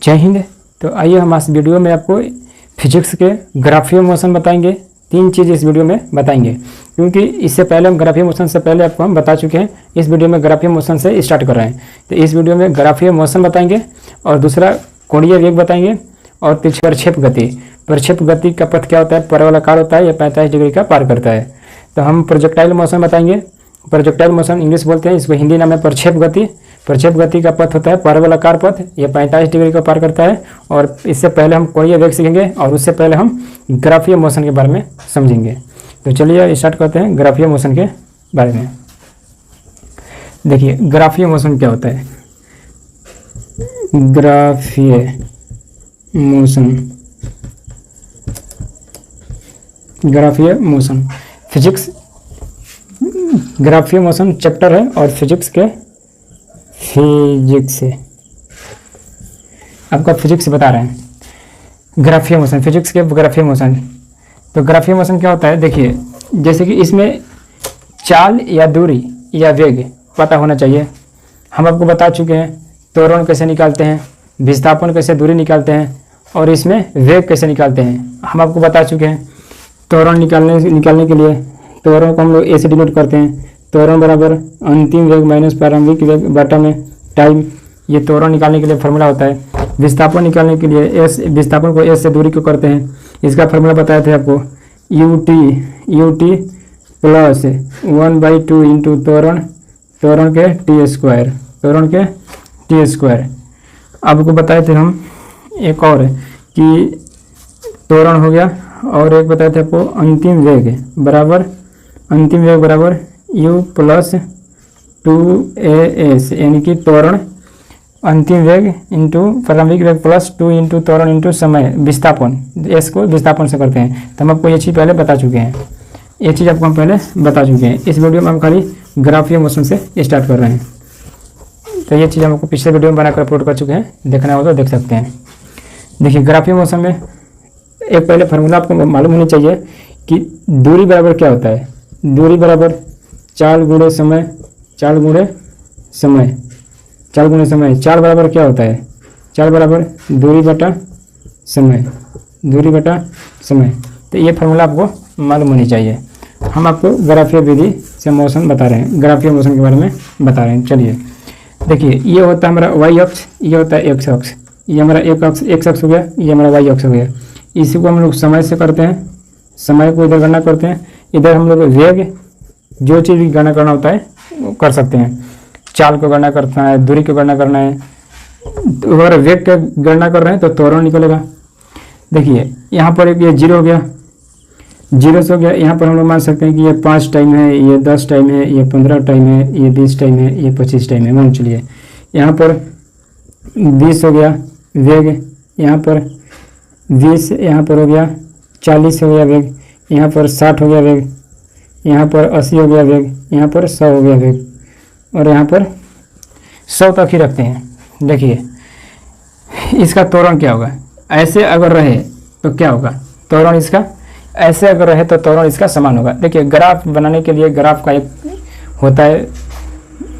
जय हिंद। तो आइए हम इस वीडियो में आपको फिजिक्स के ग्राफीय मोशन बताएंगे। 3 चीज़ इस वीडियो में बताएंगे, क्योंकि इससे पहले हम ग्राफीय मोशन से पहले आपको हम बता चुके हैं। इस वीडियो में ग्राफीय मोशन से स्टार्ट कर रहे हैं। तो इस वीडियो में ग्राफीय मोशन बताएंगे और दूसरा कोणीय वेग बताएंगे और तीसरा प्रक्षेप गति। प्रक्षेप गति का पथ क्या होता है? परवलयाकार होता है या 45 डिग्री का पार करता है। तो हम प्रोजेक्टाइल मोशन बताएंगे। प्रोजेक्टाइल मोशन इंग्लिश बोलते हैं, इसको हिंदी नाम है प्रक्षेप गति। प्रक्षेप गति का पथ होता है परवलयाकार पथ, यह 45 डिग्री को पार करता है। और इससे पहले हम कोणीय वेग सीखेंगे और उससे पहले हम ग्राफीय मोशन के बारे में समझेंगे। तो चलिए स्टार्ट करते हैं ग्राफीय मोशन के बारे में। देखिए ग्राफीय मोशन क्या होता है। ग्राफीय मोशन, ग्राफीय मोशन फिजिक्स, ग्राफीय मोशन चैप्टर है और फिजिक्स से आपका फिजिक्स बता रहे हैं। ग्राफीय मोशन, फिजिक्स के ग्राफीय मोशन। तो ग्राफीय मोशन क्या होता है? देखिए जैसे कि इसमें चाल या दूरी या वेग पता होना चाहिए। हम आपको बता चुके हैं त्वरण कैसे निकालते हैं, विस्थापन कैसे दूरी निकालते हैं और इसमें वेग कैसे निकालते हैं हम आपको बता चुके हैं। त्वरण निकालने के लिए त्वरण को हम लोग ए से डिनोट करते हैं। त्वरण बराबर अंतिम वेग माइनस प्रारंभिक वेग बटा में टाइम। ये त्वरण निकालने के लिए फार्मूला होता है। विस्थापन निकालने के लिए एस, विस्थापन को एस से दूरी को करते हैं। इसका फार्मूला बताए थे आपको, यूटी प्लस 1/2 इंटू त्वरण के टी स्क्वायर। आपको बताए थे हम एक और कि त्वरण हो गया और एक बताए थे आपको अंतिम वेग बराबर u प्लस 2as, यानी कि त्वरण अंतिम वेग इंटू प्रारंभिक वेग प्लस 2 इंटू त्वरण इंटू समय विस्थापन। एस को विस्थापन से करते हैं। तो हम आपको ये चीज़ पहले बता चुके हैं। ये चीज़ आपको हम पहले बता चुके हैं। इस वीडियो में हम खाली ग्राफीय मोशन से स्टार्ट कर रहे हैं। तो ये चीज़ हम आपको पिछले वीडियो में बनाकर अपलोड कर चुके हैं, देखना हो तो देख सकते हैं। देखिए ग्राफीय मोशन में एक पहले फार्मूला आपको मालूम होनी चाहिए कि दूरी बराबर क्या होता है। दूरी बराबर चाल गुणे समय। चाल बराबर क्या होता है? चाल बराबर दूरी बटा समय। तो ये फार्मूला आपको मालूम होनी चाहिए। हम आपको ग्राफीय विधि से मोशन बता रहे हैं, ग्राफीय मोशन के बारे में बता रहे हैं। चलिए देखिए, ये होता है हमारा वाई अक्ष, ये होता है एक्स अक्ष। ये हमारा एक्स अक्ष हो गया, ये हमारा वाई अक्ष हो गया। इसी को हम लोग समय से करते हैं, समय को इधर गणना करते हैं। इधर हम लोग वेग, जो चीज़ भी गणना करना होता है वो कर सकते हैं। चाल को गणना करना है, दूरी को गणना करना है। तो अगर वेग का गणना कर रहे हैं तो त्वरण निकलेगा। देखिए यहाँ पर एक ये 0 हो गया, 0 से हो गया। यहाँ पर हम लोग मान सकते हैं कि ये 5 टाइम है, ये 10 टाइम है, ये 15 टाइम है, ये 20 टाइम है, ये 25 टाइम है। मान चलिए यहाँ पर 20 हो गया वेग, यहाँ पर 20, यहाँ पर हो गया 40 हो गया वेग, यहाँ पर 60 हो गया वेग, यहाँ पर 80 हो गया वेग, यहाँ पर 100 हो गया वेग और यहाँ पर 100 तक ही रखते हैं। देखिए इसका त्वरण क्या होगा? ऐसे अगर रहे तो क्या होगा? त्वरण इसका ऐसे अगर रहे तो त्वरण इसका समान होगा। देखिए ग्राफ बनाने के लिए ग्राफ का एक होता है,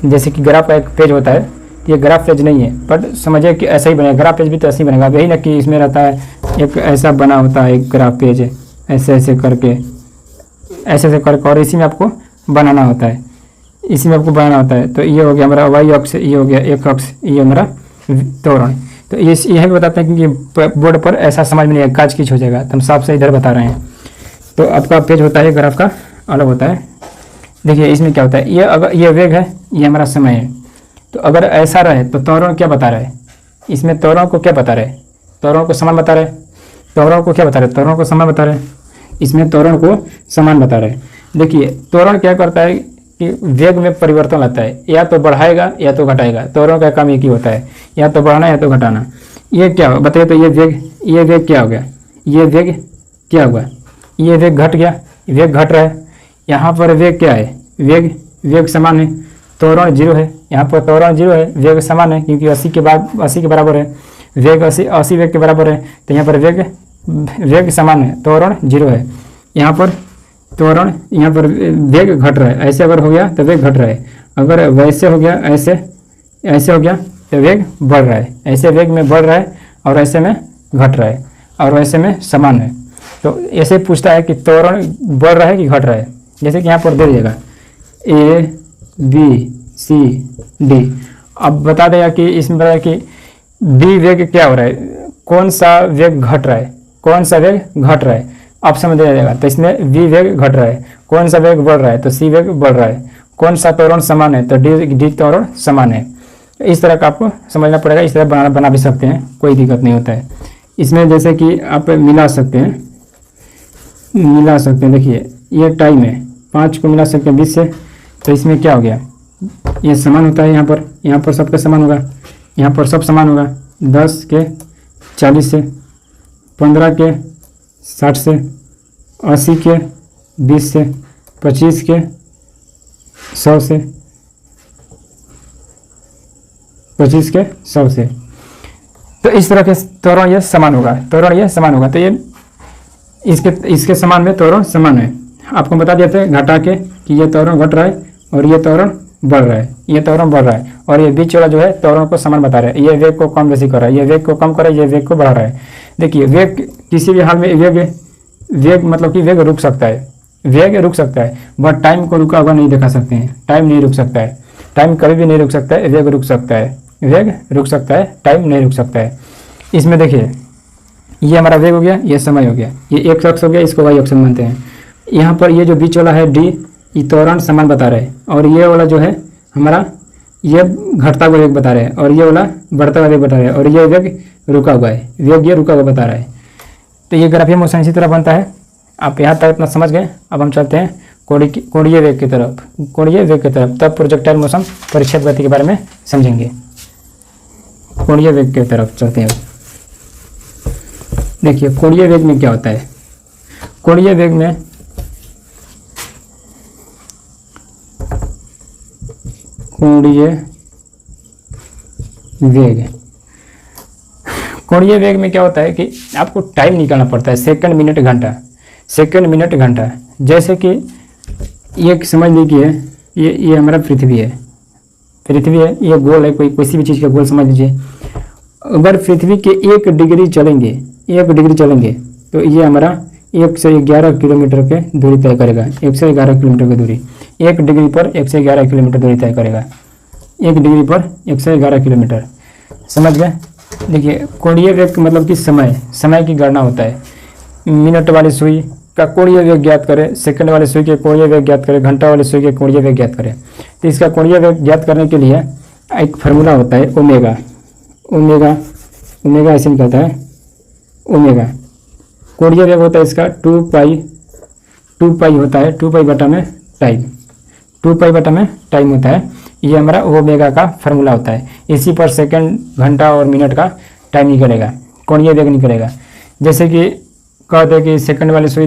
जैसे कि ग्राफ का एक पेज होता है। ये ग्राफ पेज नहीं है, बट समझिए कि ऐसा ही बनेगा। ग्राफ पेज भी तो ऐसे ही बनेगा। यही ना कि इसमें रहता है एक ऐसा बना होता है एक ग्राफ पेज, ऐसे करके और इसी में आपको बनाना होता है, तो ये हो गया हमारा वाई अक्ष, ये हो गया एक अक्ष, ये हमारा त्वरण। तो ये यही बताते हैं कि बोर्ड पर ऐसा समझ में नहीं है, काज कीच हो जाएगा। तो हम साफ से इधर बता रहे हैं। तो आपका पेज होता है ग्राफ का अलग होता है। देखिए इसमें क्या होता है, ये अगर ये वेग है, ये हमारा समय है। तो अगर ऐसा रहे तो त्वरण क्या बता रहा है? इसमें त्वरण को क्या बता रहे हैं? त्वरण को समान बता रहे हैं। त्वरण को क्या बता रहे हैं? त्वरण को समान बता रहे हैं। इसमें त्वरण को समान बता रहे हैं। देखिए त्वरण क्या करता है कि वेग में परिवर्तन लाता है, या तो बढ़ाएगा या तो घटाएगा। त्वरण का काम एक ही होता है, या तो बढ़ाना या तो घटाना। ये क्या होगा बताइए? तो ये वेग क्या हो गया? ये वेग क्या हुआ? ये वेग घट गया, वेग घट रहा है। यहाँ पर वेग क्या है? वेग समान है, त्वरण 0 है। यहाँ पर त्वरण 0 है, वेग समान है, क्योंकि 80 के बराबर है। वेग 80 वेग के बराबर है। तो यहाँ पर वेग समान है, त्वरण 0 है। यहाँ पर वेग घट रहा है। ऐसे अगर हो गया तो वेग घट रहा है। अगर वैसे हो गया, ऐसे हो गया तो वेग बढ़ रहा है। ऐसे वेग में बढ़ रहा है और ऐसे में घट रहा है और वैसे में समान है। तो ऐसे पूछता है कि त्वरण बढ़ रहा है कि घट रहा है। जैसे कि यहाँ पर दे दीजिएगा A B C D। अब बता देगा कि इसमें बता कि B वेग क्या हो रहा है, कौन सा वेग घट रहा है, कौन सा वेग घट रहा है, ऑप्शन दे देगा। तो इसमें B वेग घट रहा है, कौन सा वेग बढ़ रहा है तो C वेग बढ़ रहा है, कौन सा त्वरण समान है तो D त्वरण समान है। इस तरह का आपको समझना पड़ेगा। इस तरह बना भी सकते हैं, कोई दिक्कत नहीं होता है इसमें। जैसे कि आप मिला सकते हैं, देखिए ये टाइम है, 5 को मिला सकते हैं 20 से, तो इसमें क्या हो गया, ये समान होता है। यहाँ पर सबका समान होगा, यहाँ पर सब समान होगा। 10 के 40 से, 15 के 60 से, 80 के 20 से, 25 के 100 से, 25 के 100 से। तो इस तरह के त्वरण ये समान होगा, तो ये इसके समान में त्वरण समान है। आपको बता देते हैं घटा के कि ये त्वरण घट रहा है और ये त्वरण बढ़ रहा है, ये त्वरण बढ़ रहा है, और ये बीच वाला जो है त्वरण को समान बता रहा है। ये वेग को कम बेसी कर रहा है, ये वेग को कम कर रहा है, ये वेग को बढ़ा रहा है। देखिए वेग किसी भी हाल में वेग मतलब कि वेग रुक सकता है, वेग रुक सकता है, बट टाइम को रुका हुआ नहीं दिखा सकते हैं। टाइम नहीं रुक सकता है, टाइम कभी भी नहीं रुक सकता है, वेग रुक सकता है, वेग रुक सकता है, टाइम नहीं रुक सकता है। इसमें देखिए ये हमारा वेग हो गया, ये समय हो गया, ये एक्स अक्ष हो गया, इसको वाई अक्ष मानते हैं। यहाँ पर ये जो बीच वाला है डी, ये त्वरण समान बता रहे हैं, और ये वाला जो है हमारा ये घटता हुआ वेग बता रहे हैं, और ये वाला बढ़ता हुआ वेग बता रहे हैं, और ये वेग रुका हुआ है, वेग ये रुका हुआ बता रहा है। तो ये ग्राफीय मोशन इसी तरह बनता है। आप यहाँ तक इतना समझ गए। अब हम चलते हैं कोणीय वेग की तरफ, तब प्रोजेक्टाइल मोशन परिक्षेप गति के बारे में समझेंगे। कोणीय वेग की तरफ चलते हैं। देखिए कोणीय वेग में क्या होता है, कोणीय वेग में कोणीय वेग में क्या होता है कि आपको टाइम निकालना पड़ता है, सेकंड मिनट घंटा। जैसे कि ये समझ लीजिए ये हमारा पृथ्वी है, ये गोल है, कोई किसी भी चीज़ का गोल समझ लीजिए। अगर पृथ्वी के 1 डिग्री चलेंगे तो ये हमारा 1 से 11 किलोमीटर के दूरी तय करेगा। 1 से 11 किलोमीटर की दूरी, 1 डिग्री पर 1 से 11 किलोमीटर दूरी तय करेगा। 1 डिग्री पर 1 से 11 किलोमीटर, समझ गए। देखिए कोणीय वेग मतलब कि समय की गणना होता है। मिनट वाली सुई का कोणीय वेग ज्ञात करें, सेकंड वाली सुई के कोणीय वेग ज्ञात करें, घंटा वाली सुई के कोणीय वेग ज्ञात करें। तो इसका कोणीय वेग ज्ञात करने के लिए एक फार्मूला होता है ओमेगा ऐसे निकलता है। ओमेगा कोणीय वेग होता है इसका 2 पाई होता है, 2 पाई बटा में टाइम होता है। ये हमारा ओमेगा का फार्मूला होता है। इसी पर सेकंड, घंटा और मिनट का टाइम निकलेगा, कोणीय वेग निकलेगा। जैसे कि कहते हैं कि सेकंड वाली सुई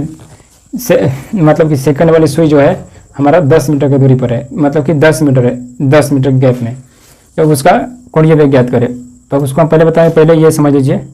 मतलब कि सेकंड वाली सुई जो है हमारा 10 मीटर की दूरी पर है, मतलब कि 10 मीटर है, 10 मीटर गैप में, तो उसका कोणीय वेग ज्ञात करें। तो उसको हम पहले बताएं, पहले ये समझ लीजिए।